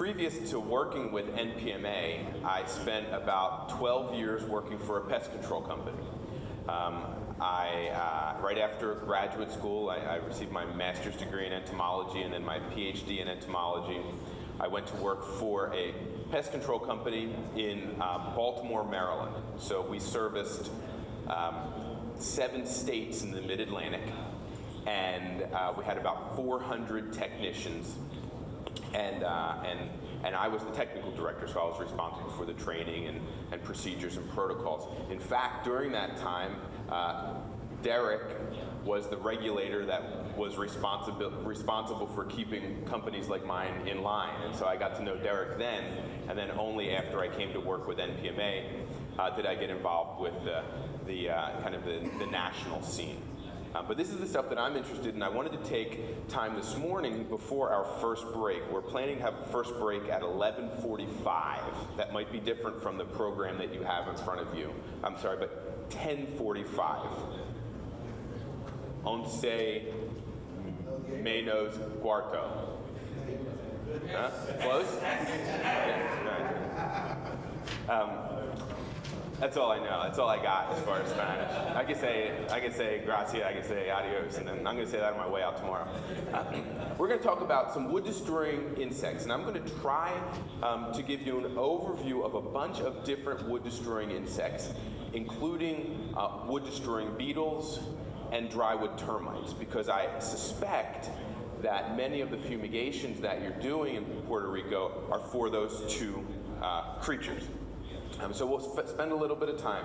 Previous to working with NPMA, I spent about 12 years working for a pest control company. Right after graduate school, I received my master's degree in entomology and then my PhD in entomology. I went to work for a pest control company in Baltimore, Maryland. So we serviced 7 states in the mid-Atlantic, and we had about 400 technicians. And I was the technical director, so I was responsible for the training and procedures and protocols. In fact, during that time, Derek was the regulator that was responsible for keeping companies like mine in line. And so I got to know Derek then, and then only after I came to work with NPMA did I get involved with the national scene. But this is the stuff that I'm interested in. I wanted to take time this morning before our first break. We're planning to have a first break at 11:45. That might be different from the program that you have in front of you. I'm sorry, but 10:45. Once menos cuarto. Huh? Close? Yeah. That's all I know. That's all I got as far as Spanish. I can say gracias, I can say adios, and then I'm going to say that on my way out tomorrow. We're going to talk about some wood-destroying insects, and I'm going to try to give you an overview of a bunch of different wood-destroying insects, including wood-destroying beetles and drywood termites, because I suspect that many of the fumigations that you're doing in Puerto Rico are for those two creatures. So we'll spend a little bit of time.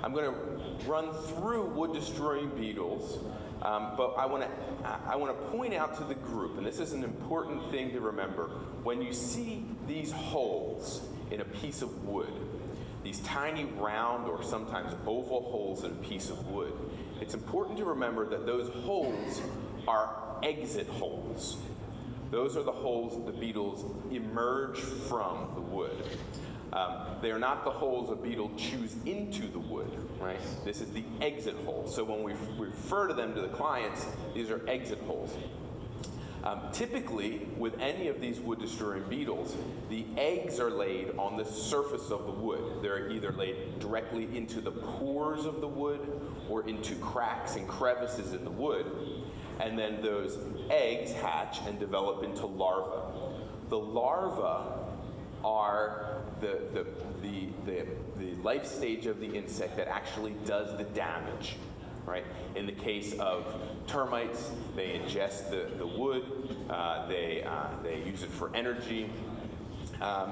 I'm going to run through wood-destroying beetles, but I want to point out to the group, and this is an important thing to remember, when you see these holes in a piece of wood, these tiny round or sometimes oval holes in a piece of wood, it's important to remember that those holes are exit holes. Those are the holes the beetles emerge from the wood. They are not the holes a beetle chews into the wood, right? This is the exit hole. So when we refer to them to the clients, these are exit holes. Typically, with any of these wood-destroying beetles, the eggs are laid on the surface of the wood. They're either laid directly into the pores of the wood or into cracks and crevices in the wood, and then those eggs hatch and develop into larvae. The larvae are the life stage of the insect that actually does the damage, right? In the case of termites, they ingest the wood, they use it for energy.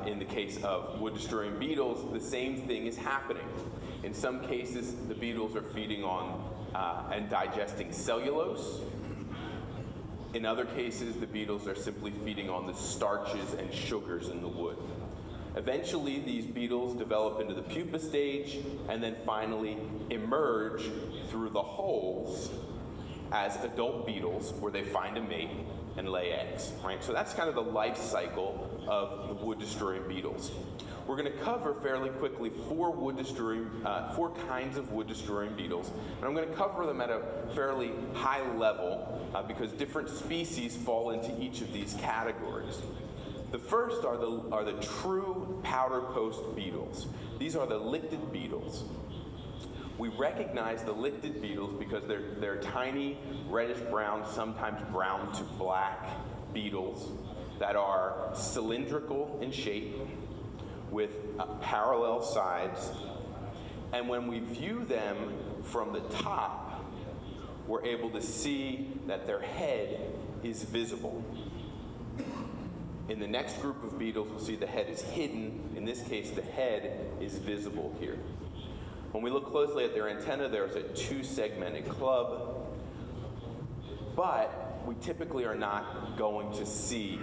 In the case of wood-destroying beetles, the same thing is happening. In some cases, the beetles are feeding on and digesting cellulose. In other cases, the beetles are simply feeding on the starches and sugars in the wood. Eventually, these beetles develop into the pupa stage and then finally emerge through the holes as adult beetles where they find a mate and lay eggs, right? So that's kind of the life cycle of the wood-destroying beetles. We're going to cover fairly quickly 4 kinds of wood-destroying beetles, and I'm going to cover them at a fairly high level because different species fall into each of these categories. The first are the true powder post beetles. These are the licted beetles. We recognize the licted beetles because they're tiny, reddish-brown, sometimes brown to black beetles that are cylindrical in shape with parallel sides. And when we view them from the top, we're able to see that their head is visible. In the next group of beetles, we'll see the head is hidden. In this case, the head is visible here. When we look closely at their antenna, there's a 2-segmented club, but we typically are not going to see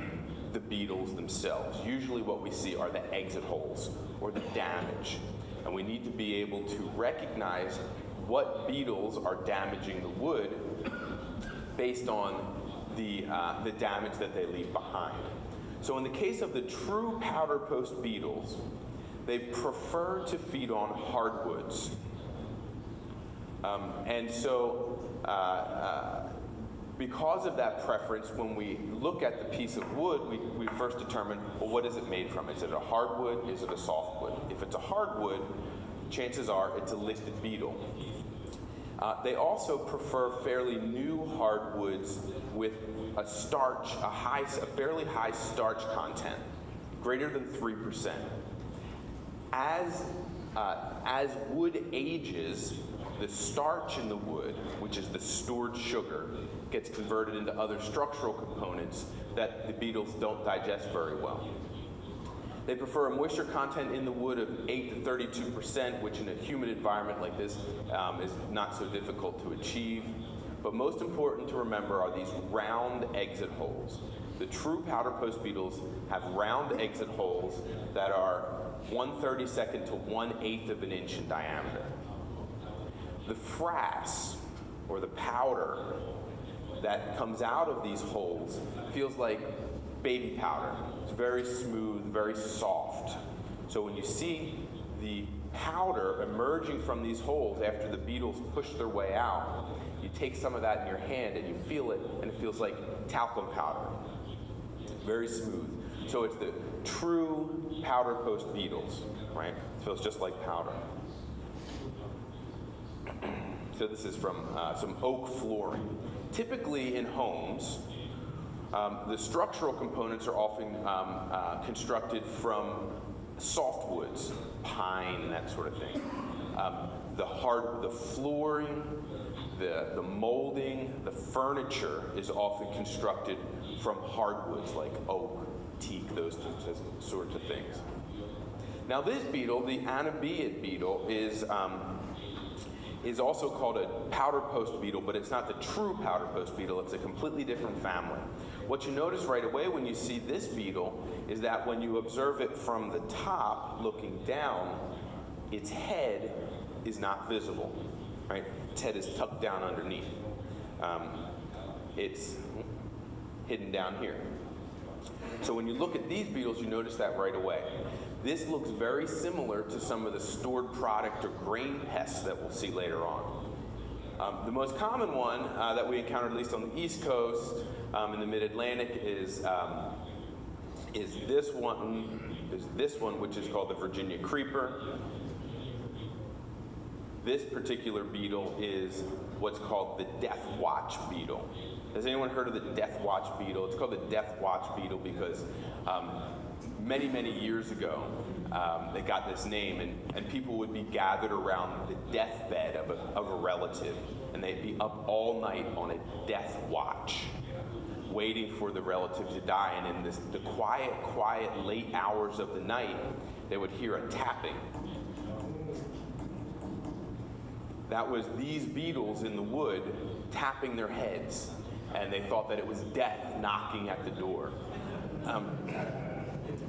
the beetles themselves. Usually what we see are the exit holes or the damage, and we need to be able to recognize what beetles are damaging the wood based on the damage that they leave behind. So in the case of the true powder post beetles, they prefer to feed on hardwoods. And so Because of that preference, when we look at the piece of wood, we first determine, well, what is it made from? Is it a hardwood? Is it a softwood? If it's a hardwood, chances are it's a lichted beetle. They also prefer fairly new hardwoods with a starch, a fairly high starch content, greater than 3%. As wood ages, the starch in the wood, which is the stored sugar, gets converted into other structural components that the beetles don't digest very well. They prefer a moisture content in the wood of 8 to 32%, which in a humid environment like this is not so difficult to achieve. But most important to remember are these round exit holes. The true powder post beetles have round exit holes that are 1/32 to 1/8 of an inch in diameter. The frass, or the powder, that comes out of these holes feels like baby powder. It's very smooth, very soft. So when you see the powder emerging from these holes after the beetles push their way out, you take some of that in your hand and you feel it, and it feels like talcum powder. Very smooth. So it's the true powder post beetles, right? It feels just like powder. So this is from some oak flooring. Typically in homes, the structural components are often constructed from softwoods, pine and that sort of thing. The flooring, the molding, the furniture is often constructed from hardwoods like oak, teak, those sorts of things. Now this beetle, the Anabaeid beetle, is also called a powder post beetle, but it's not the true powder post beetle. It's a completely different family. What you notice right away when you see this beetle is that when you observe it from the top, looking down, its head is not visible, right? Its head is tucked down underneath. It's hidden down here. So when you look at these beetles, you notice that right away. This looks very similar to some of the stored product or grain pests that we'll see later on. The most common one that we encountered, at least on the East Coast, in the Mid-Atlantic, is this one, which is called the Virginia creeper. This particular beetle is what's called the Death Watch beetle. Has anyone heard of the Death Watch beetle? It's called the Death Watch beetle because many, many years ago, they got this name, and people would be gathered around the deathbed of a relative, and they'd be up all night on a death watch, waiting for the relative to die. And in the quiet, late hours of the night, they would hear a tapping. That was these beetles in the wood tapping their heads, and they thought that it was death knocking at the door.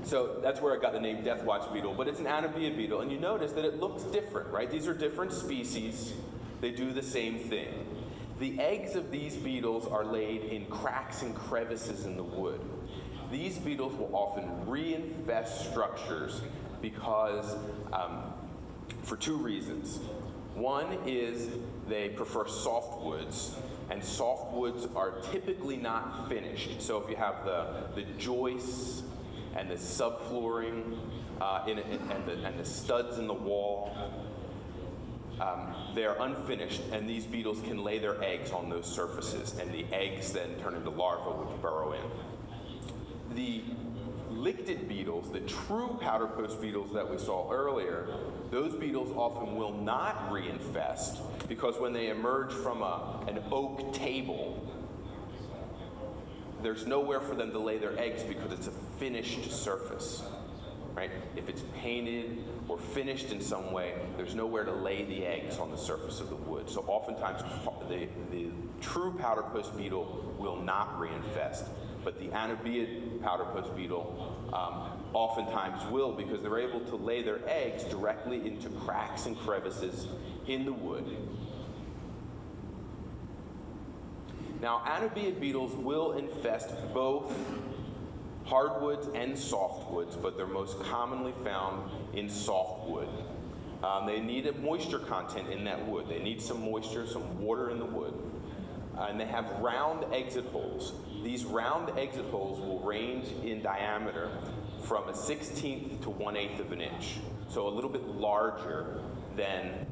So that's where I got the name Death Watch beetle, but it's an Anabaeid beetle, and you notice that it looks different, right? These are different species. They do the same thing. The eggs of these beetles are laid in cracks and crevices in the wood. These beetles will often reinfest structures because, for two reasons. One is they prefer softwoods, and softwoods are typically not finished. So if you have the joists and the subflooring and the studs in the wall, they are unfinished, and these beetles can lay their eggs on those surfaces, and the eggs then turn into larvae which burrow in. The lichted beetles, the true powder post beetles that we saw earlier, those beetles often will not reinfest because when they emerge from an oak table, there's nowhere for them to lay their eggs because it's a finished surface, right? If it's painted or finished in some way, there's nowhere to lay the eggs on the surface of the wood. So oftentimes the true powder post beetle will not reinfest, but the Anabaeid powder post beetle oftentimes will, because they're able to lay their eggs directly into cracks and crevices in the wood. Now, Anabaeid beetles will infest both hardwoods and softwoods, but they're most commonly found in softwood. They need a moisture content in that wood. They need some moisture, some water in the wood. and they have round exit holes. These round exit holes will range in diameter from 1/16 to 1/8 of an inch, so a little bit larger than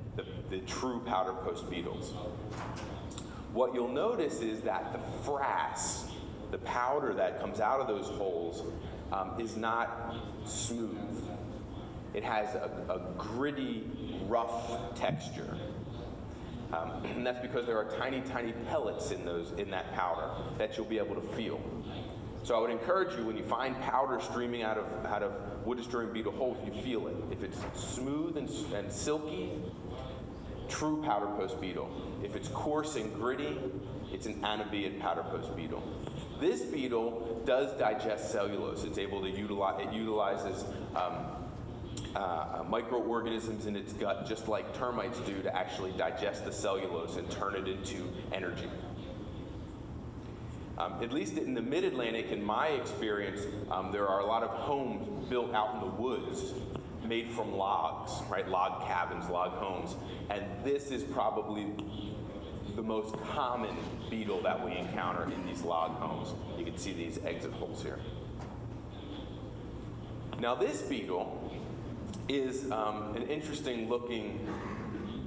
the true powder post beetles. What you'll notice is that the frass, the powder that comes out of those holes, is not smooth. It has a gritty, rough texture. And that's because there are tiny, tiny pellets in that powder that you'll be able to feel. So I would encourage you, when you find powder streaming out of wood destroying beetle holes, you feel it. If it's smooth and silky, true powder post beetle. If it's coarse and gritty, it's an anabaeid powder post beetle. This beetle does digest cellulose. It's able to utilizes microorganisms in its gut, just like termites do, to actually digest the cellulose and turn it into energy. At least in the mid-Atlantic, in my experience, there are a lot of homes built out in the woods made from logs, right? Log cabins, log homes. And this is probably the most common beetle that we encounter in these log homes. You can see these exit holes here. Now this beetle is an interesting looking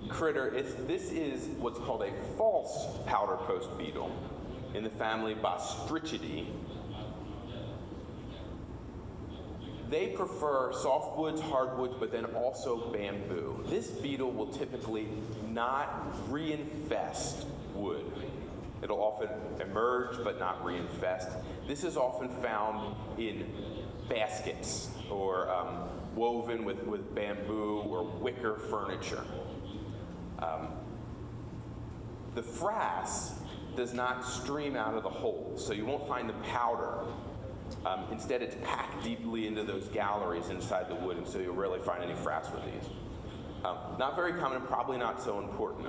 critter. This is what's called a false powder post beetle in the family Bostrichidae. They prefer softwoods, hardwoods, but then also bamboo. This beetle will typically not reinfest wood. It'll often emerge but not reinfest. This is often found in baskets or woven with bamboo or wicker furniture. The frass does not stream out of the holes, so you won't find the powder. Instead, it's packed deeply into those galleries inside the wood, and so you'll rarely find any frass with these. Not very common, probably not so important.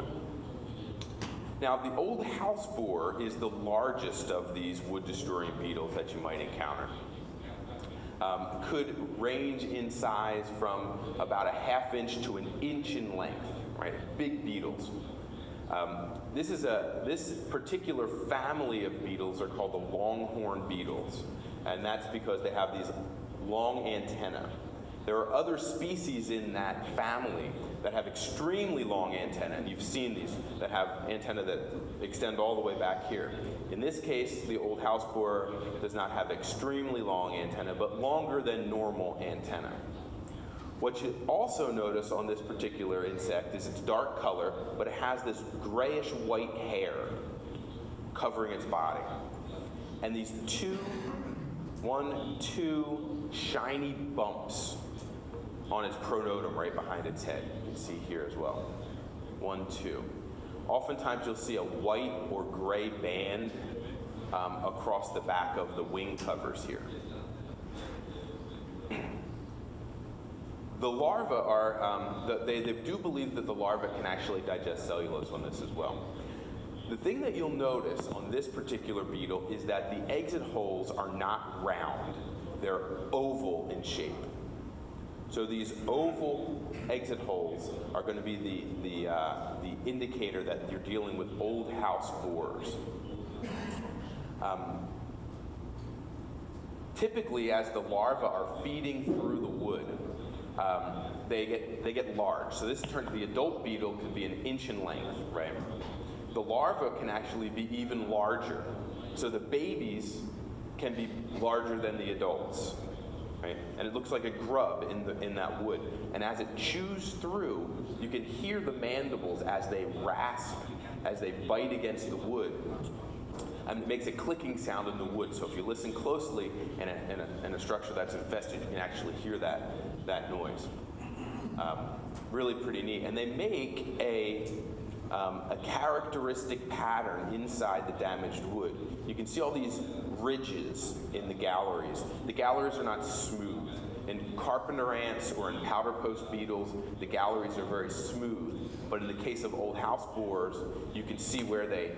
Now, the old house borer is the largest of these wood-destroying beetles that you might encounter. Could range in size from about a ½ inch to an inch in length, right? Big beetles. This particular family of beetles are called the longhorn beetles, and that's because they have these long antennae. There are other species in that family that have extremely long antennae, and you've seen these that have antennae that extend all the way back here. In this case, the old house borer does not have extremely long antennae, but longer than normal antennae. What you also notice on this particular insect is its dark color, but it has this grayish white hair covering its body. And these two shiny bumps on its pronotum right behind its head. You can see here as well. 1, 2. Oftentimes you'll see a white or gray band across the back of the wing covers here. The larvae are, they do believe that the larvae can actually digest cellulose on this as well. The thing that you'll notice on this particular beetle is that the exit holes are not round. They're oval in shape. So these oval exit holes are going to be the indicator that you're dealing with old house borers. Typically, as the larvae are feeding through the wood, they get large. So this turns the adult beetle could be 1 inch in length, right? The larvae can actually be even larger. So the babies can be larger than the adults, right? And it looks like a grub in that wood. And as it chews through, you can hear the mandibles as they rasp, as they bite against the wood. And it makes a clicking sound in the wood. So if you listen closely in a structure that's infested, you can actually hear that noise. Really pretty neat. And they make a characteristic pattern inside the damaged wood. You can see all these ridges in the galleries. The galleries are not smooth. In carpenter ants or in powder post beetles, the galleries are very smooth. But in the case of old house borers, you can see where they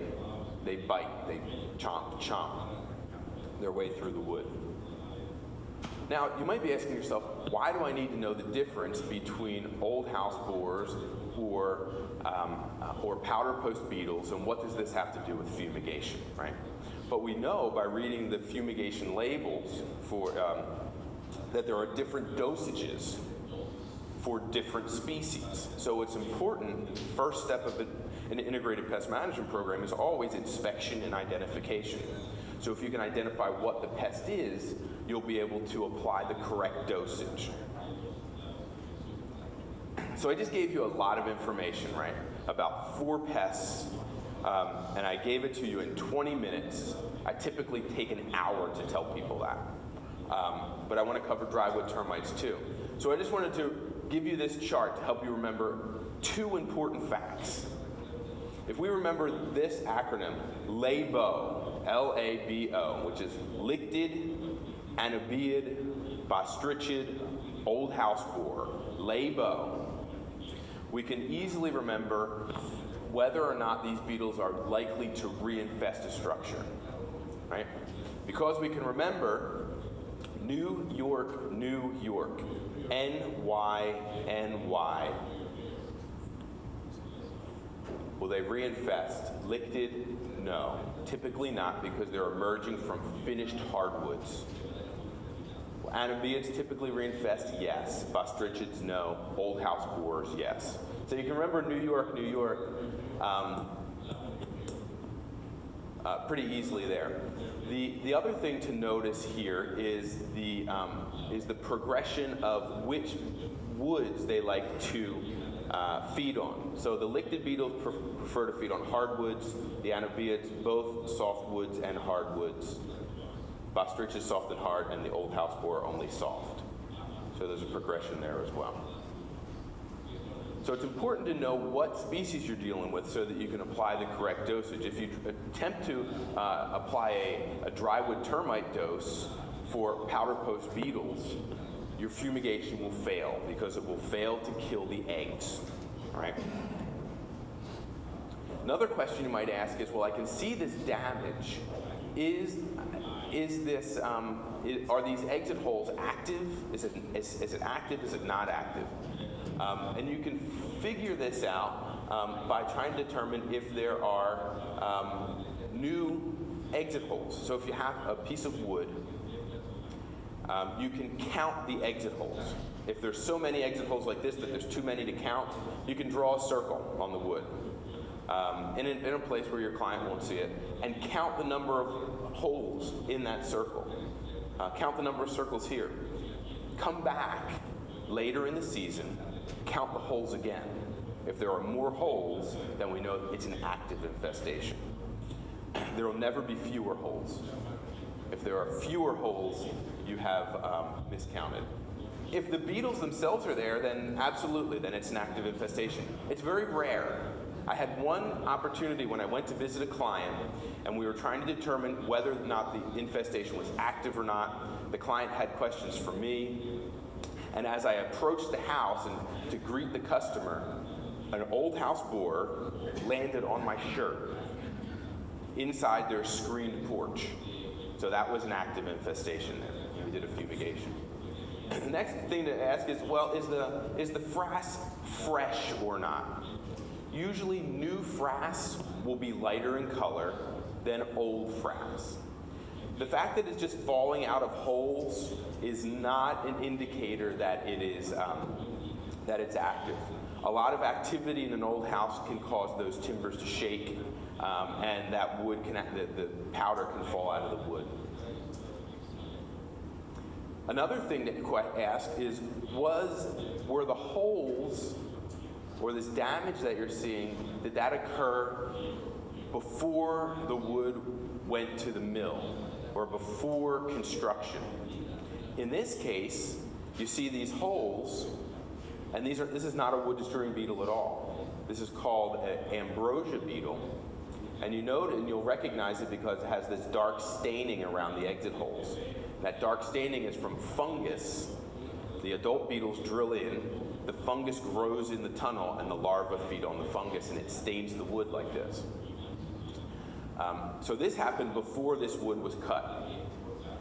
bite, they chomp their way through the wood. Now, you might be asking yourself, why do I need to know the difference between old house borers or powder post beetles, and what does this have to do with fumigation, right? But we know by reading the fumigation labels for that there are different dosages for different species. So it's important, first step of an integrated pest management program is always inspection and identification. So if you can identify what the pest is, you'll be able to apply the correct dosage. So I just gave you a lot of information, right, about 4 pests, and I gave it to you in 20 minutes. I typically take an hour to tell people that. But I want to cover drywood termites too. So I just wanted to give you this chart to help you remember 2 important facts. If we remember this acronym, LABO, L-A-B-O, which is Lictid, Anabiid, Bostrichid, Old House Borer, LABO, we can easily remember whether or not these beetles are likely to reinfest a structure, right? Because we can remember New York, New York, NY, NY. Will they reinfest? Lictid? No. Typically not, because they're emerging from finished hardwoods. Anabiids typically reinfest? Yes. Bostrichids? No. Old house borers? Yes. So you can remember New York, New York pretty easily there. The other thing to notice here is the progression of which woods they like to feed on. So the lictid beetles prefer to feed on hardwoods, the anabiids both softwoods and hardwoods. Bostrich is soft and hard, and the old house borer only soft. So there's a progression there as well. So it's important to know what species you're dealing with so that you can apply the correct dosage. If you attempt to apply a drywood termite dose for powder post beetles, your fumigation will fail because it will fail to kill the eggs, all right? Another question you might ask is, well, I can see this damage. Are these exit holes active? Is it active? Is it not active? And you can figure this out by trying to determine if there are new exit holes. So if you have a piece of wood, you can count the exit holes. If there's so many exit holes like this that there's too many to count, you can draw a circle on the wood in a place where your client won't see it, and count the number of holes in that circle. Count the number of circles here. Come back later in the season, count the holes again. If there are more holes, then we know it's an active infestation. There will never be fewer holes. If there are fewer holes, you have miscounted. If the beetles themselves are there, then absolutely, then it's an active infestation. It's very rare. I had one opportunity when I went to visit a client, and we were trying to determine whether or not the infestation was active or not. The client had questions for me, and as I approached the house and to greet the customer, an old house borer landed on my shirt inside their screened porch. So that was an active infestation there. We did a fumigation. The next thing to ask is, well, is the frass fresh or not? Usually new frass will be lighter in color than old frass. The fact that it's just falling out of holes is not an indicator that it is that it's active. A lot of activity in an old house can cause those timbers to shake, and that wood the powder can fall out of the wood. Another thing to ask is, were the holes or this damage that you're seeing, did that occur before the wood went to the mill or before construction? In this case, you see these holes, and this is not a wood destroying beetle at all. This is called an ambrosia beetle, and you note and you'll recognize it because it has this dark staining around the exit holes. That dark staining is from fungus. The adult beetles drill in, the fungus grows in the tunnel, and the larvae feed on the fungus, and it stains the wood like this. So this happened before this wood was cut.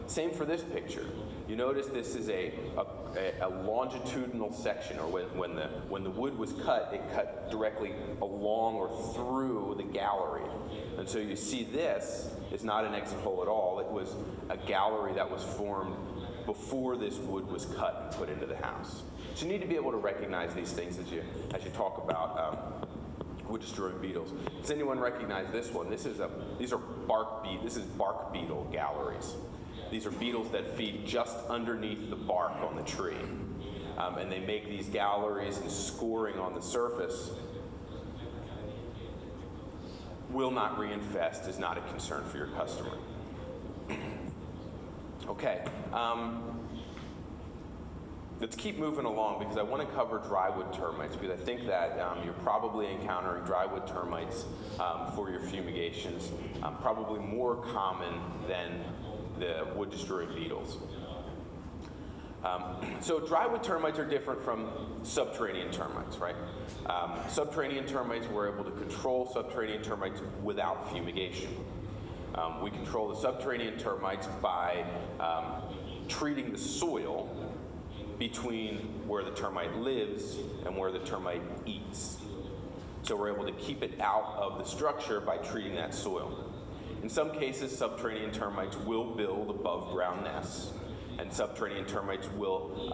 Same for this picture. You notice this is a longitudinal section, or when the wood was cut, it cut directly along or through the gallery. And so you see this is not an exit hole at all. It was a gallery that was formed before this wood was cut and put into the house. So you need to be able to recognize these things as you talk about wood-destroying beetles. Does anyone recognize this one? This is bark beetle galleries. These are beetles that feed just underneath the bark on the tree. And they make these galleries, and scoring on the surface will not reinfest, is not a concern for your customer. Okay, let's keep moving along, because I want to cover drywood termites, because I think that you're probably encountering drywood termites for your fumigations, probably more common than the wood-destroying beetles. So drywood termites are different from subterranean termites, right? Subterranean termites, we're able to control subterranean termites without fumigation. We control the subterranean termites by treating the soil between where the termite lives and where the termite eats. So we're able to keep it out of the structure by treating that soil. In some cases, subterranean termites will build above ground nests, and subterranean termites will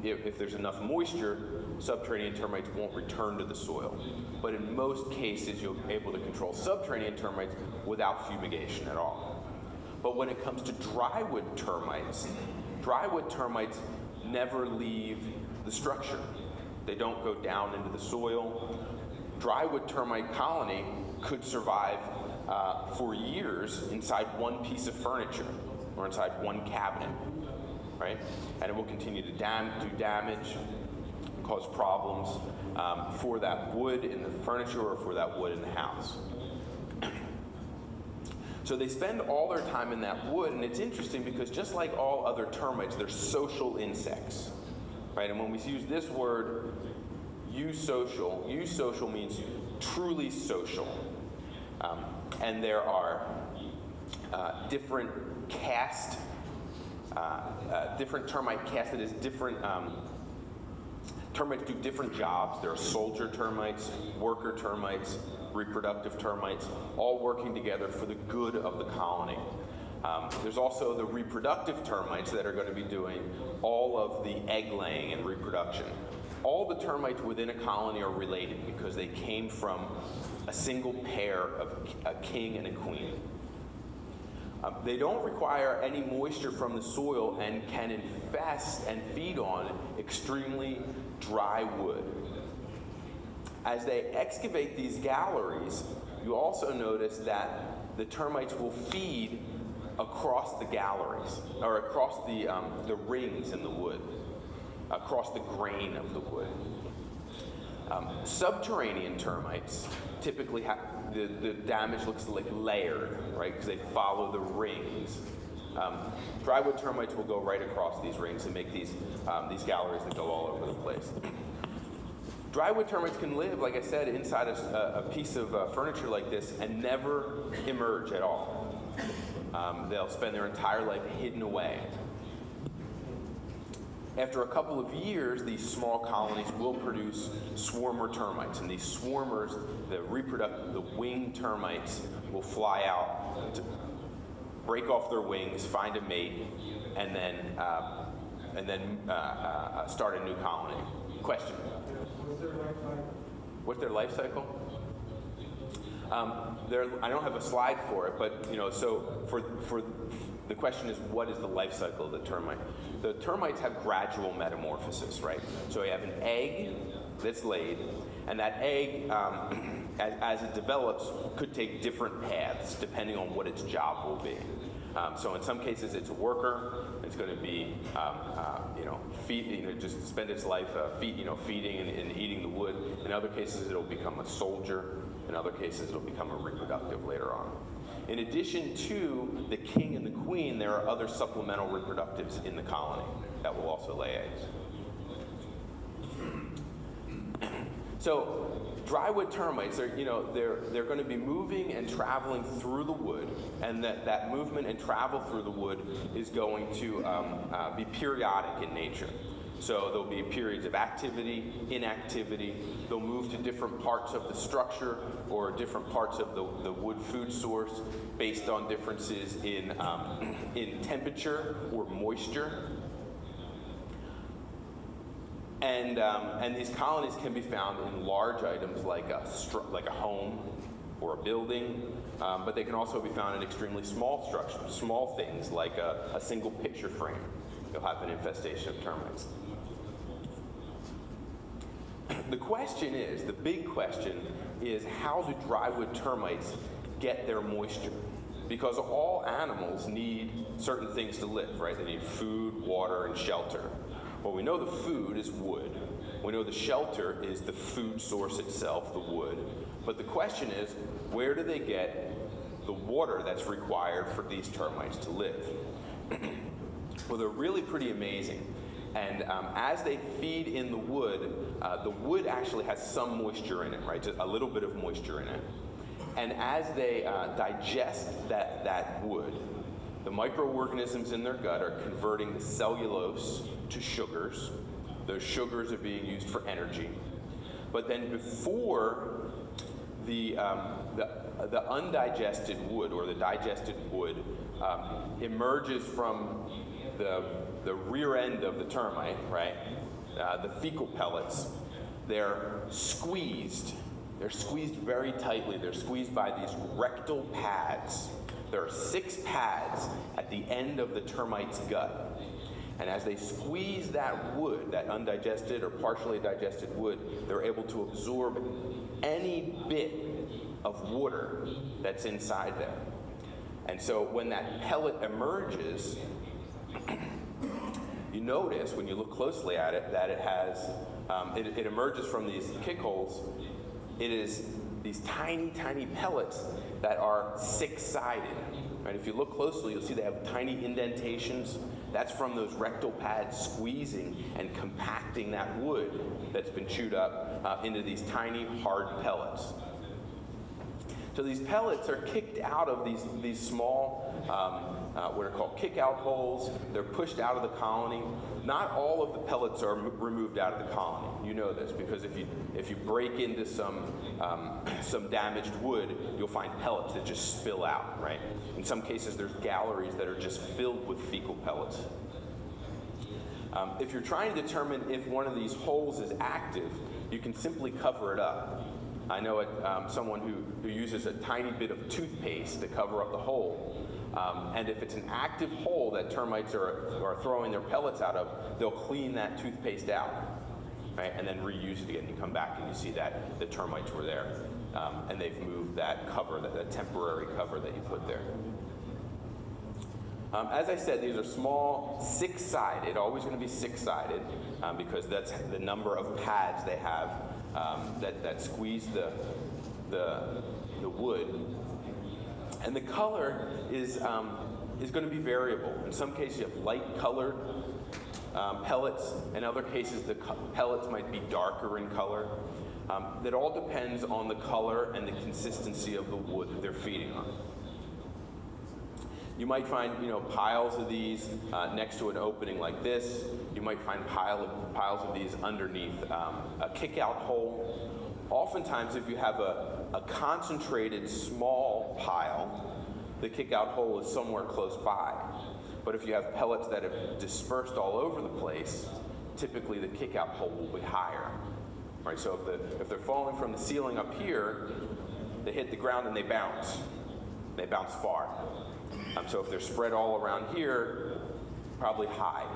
if there's enough moisture, subterranean termites won't return to the soil. But in most cases, you'll be able to control subterranean termites without fumigation at all. But when it comes to drywood termites never leave the structure. They don't go down into the soil. Drywood termite colony could survive for years inside one piece of furniture or inside one cabinet, right? And it will continue to do damage, cause problems for that wood in the furniture or for that wood in the house. So they spend all their time in that wood, and it's interesting because just like all other termites, they're social insects, right? And when we use this word, eusocial means truly social. And there are different caste, different termite caste, that is different, termites do different jobs. There are soldier termites, worker termites, reproductive termites, all working together for the good of the colony. There's also the reproductive termites that are going to be doing all of the egg laying and reproduction. All the termites within a colony are related because they came from a single pair of a king and a queen. They don't require any moisture from the soil and can infest and feed on extremely dry wood. As they excavate these galleries, you also notice that the termites will feed across the galleries, or across the rings in the wood, across the grain of the wood. Subterranean termites typically have the damage looks like layered, right? Because they follow the rings. Drywood termites will go right across these rings and make these galleries that go all over the place. Drywood termites can live, like I said, inside a piece of furniture like this and never emerge at all. They'll spend their entire life hidden away. After a couple of years, these small colonies will produce swarmer termites, and these swarmers, the winged termites, will fly out to break off their wings, find a mate, and then start a new colony. Question? What's their life cycle? I don't have a slide for it, but so for the question is, what is the life cycle of the termite? The termites have gradual metamorphosis, right? So you have an egg that's laid, and that egg, as it develops, could take different paths depending on what its job will be. So in some cases, it's a worker. It's going to be, just spend its life feeding and eating the wood. In other cases, it'll become a soldier. In other cases, it'll become a reproductive later on. In addition to the king and the queen, there are other supplemental reproductives in the colony that will also lay eggs. So Drywood termites are, they're going to be moving and traveling through the wood, and that movement and travel through the wood is going to be periodic in nature. So there'll be periods of activity, inactivity. They'll move to different parts of the structure or different parts of the wood food source based on differences in temperature or moisture. And these colonies can be found in large items like a home or a building, but they can also be found in extremely small structures, small things like a single picture frame. You'll have an infestation of termites. The big question is, how do drywood termites get their moisture? Because all animals need certain things to live, right? They need food, water, and shelter. Well, we know the food is wood. We know the shelter is the food source itself, the wood. But the question is, where do they get the water that's required for these termites to live? Well, they're really pretty amazing. And as they feed in the wood actually has some moisture in it, right? Just a little bit of moisture in it. And as they digest that wood, the microorganisms in their gut are converting the cellulose to sugars. Those sugars are being used for energy. But then before the undigested wood or the digested wood emerges from the rear end of the termite, right? The fecal pellets, they're squeezed. They're squeezed very tightly. They're squeezed by these rectal pads. There are 6 pads at the end of the termite's gut. And as they squeeze that wood, that undigested or partially digested wood, they're able to absorb any bit of water that's inside there. And so when that pellet emerges, you notice when you look closely at it that it has, it emerges from these kick holes. It is these tiny, tiny pellets that are 6-sided. Right? If you look closely, you'll see they have tiny indentations. That's from those rectal pads squeezing and compacting that wood that's been chewed up into these tiny, hard pellets. So these pellets are kicked out of these small, what are called kick-out holes. They're pushed out of the colony. Not all of the pellets are removed out of the colony. You know this because if you break into some damaged wood, you'll find pellets that just spill out, right? In some cases, there's galleries that are just filled with fecal pellets. If you're trying to determine if one of these holes is active, you can simply cover it up. I know someone who uses a tiny bit of toothpaste to cover up the hole. And if it's an active hole that termites are throwing their pellets out of, they'll clean that toothpaste out, right? And then reuse it again. You come back and you see that the termites were there. And they've moved that cover, that temporary cover that you put there. As I said, these are small, 6-sided, always going to be 6-sided, because that's the number of pads they have that squeeze the wood. And the color is going to be variable. In some cases, you have light-colored pellets. In other cases, the pellets might be darker in color. That all depends on the color and the consistency of the wood that they're feeding on. You might find, piles of these next to an opening like this. You might find piles of these underneath a kick-out hole. Oftentimes, if you have a concentrated small pile, the kick-out hole is somewhere close by. But if you have pellets that have dispersed all over the place, typically the kick-out hole will be higher. Right? So if they're falling from the ceiling up here, they hit the ground and they bounce. They bounce far. So if they're spread all around here, probably high.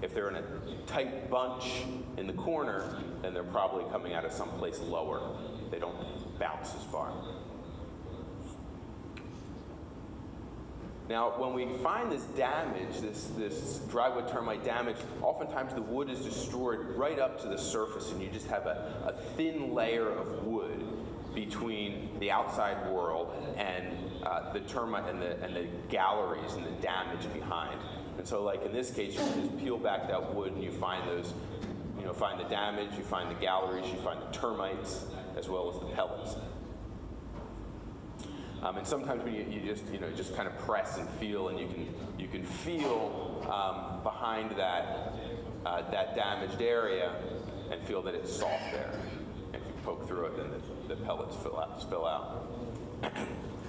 If they're in a tight bunch in the corner, then they're probably coming out of someplace lower. They don't bounce as far. Now, when we find this damage, this drywood termite damage, oftentimes the wood is destroyed right up to the surface, and you just have a thin layer of wood between the outside world and the termite and the galleries and the damage behind. And so, like in this case, you can just peel back that wood and you find those, find the damage, you find the galleries, you find the termites, as well as the pellets. And sometimes when you just kind of press and feel, and you can feel behind that damaged area and feel that it's soft there. If you poke through it, then the pellets spill out.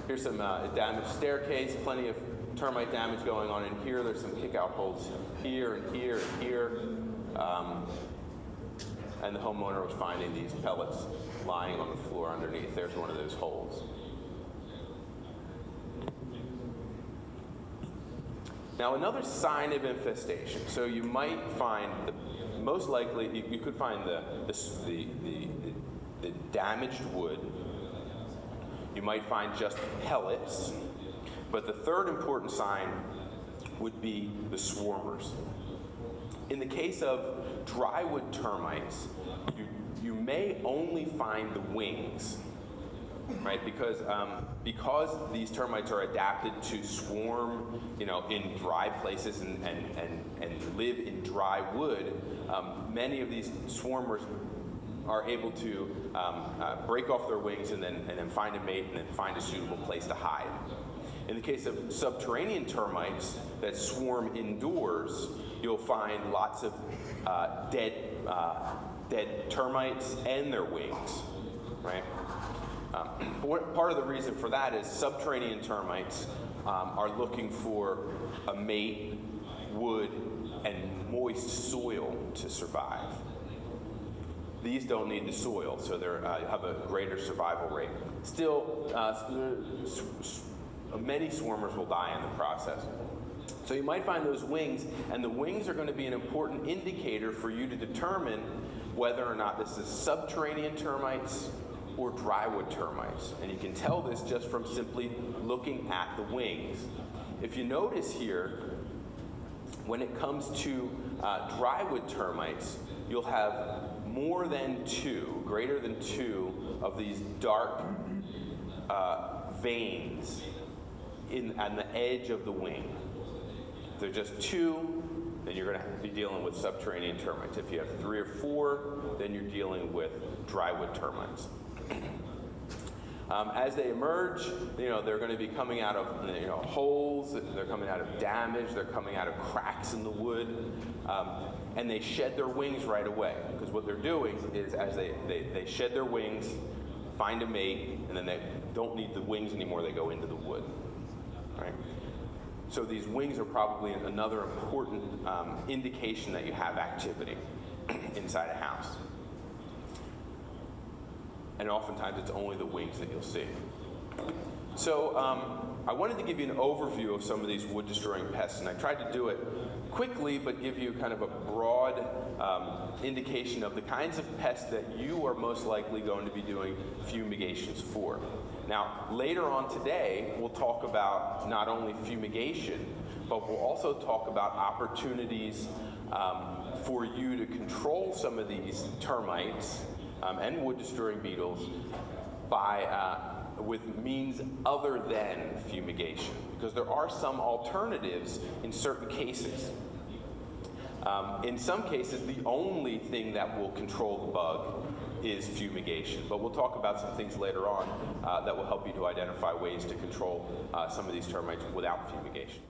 Here's some damaged staircase, plenty of termite damage going on in here. There's some kick-out holes here and here and here. And the homeowner was finding these pellets lying on the floor underneath. There's one of those holes. Now, another sign of infestation. So you might find, most likely, you could find the damaged wood. You might find just pellets. But the third important sign would be the swarmers. In the case of drywood termites, you may only find the wings, right? Because these termites are adapted to swarm, in dry places and live in dry wood. Many of these swarmers are able to break off their wings and then find a mate and then find a suitable place to hide. In the case of subterranean termites that swarm indoors, you'll find lots of dead termites and their wings, right? Part of the reason for that is subterranean termites are looking for a mate, wood, and moist soil to survive. These don't need the soil, so they have a greater survival rate. Still, many swarmers will die in the process. So you might find those wings, and the wings are going to be an important indicator for you to determine whether or not this is subterranean termites or drywood termites. And you can tell this just from simply looking at the wings. If you notice here, when it comes to drywood termites, you'll have more than two, greater than two of these dark veins on the edge of the wing. If they're just two, then you're going to be dealing with subterranean termites. If you have 3 or 4, then you're dealing with drywood termites. As they emerge, they're going to be coming out of holes, they're coming out of damage, they're coming out of cracks in the wood, and they shed their wings right away. Because what they're doing is as they shed their wings, find a mate, and then they don't need the wings anymore, they go into the wood. Right? So these wings are probably another important indication that you have activity inside a house. And oftentimes it's only the wings that you'll see. So I wanted to give you an overview of some of these wood-destroying pests, and I tried to do it quickly, but give you kind of a broad indication of the kinds of pests that you are most likely going to be doing fumigations for. Now, later on today, we'll talk about not only fumigation, but we'll also talk about opportunities for you to control some of these termites and wood-destroying beetles with means other than fumigation, because there are some alternatives in certain cases. In some cases, the only thing that will control the bug is fumigation, but we'll talk about some things later on that will help you to identify ways to control some of these termites without fumigation.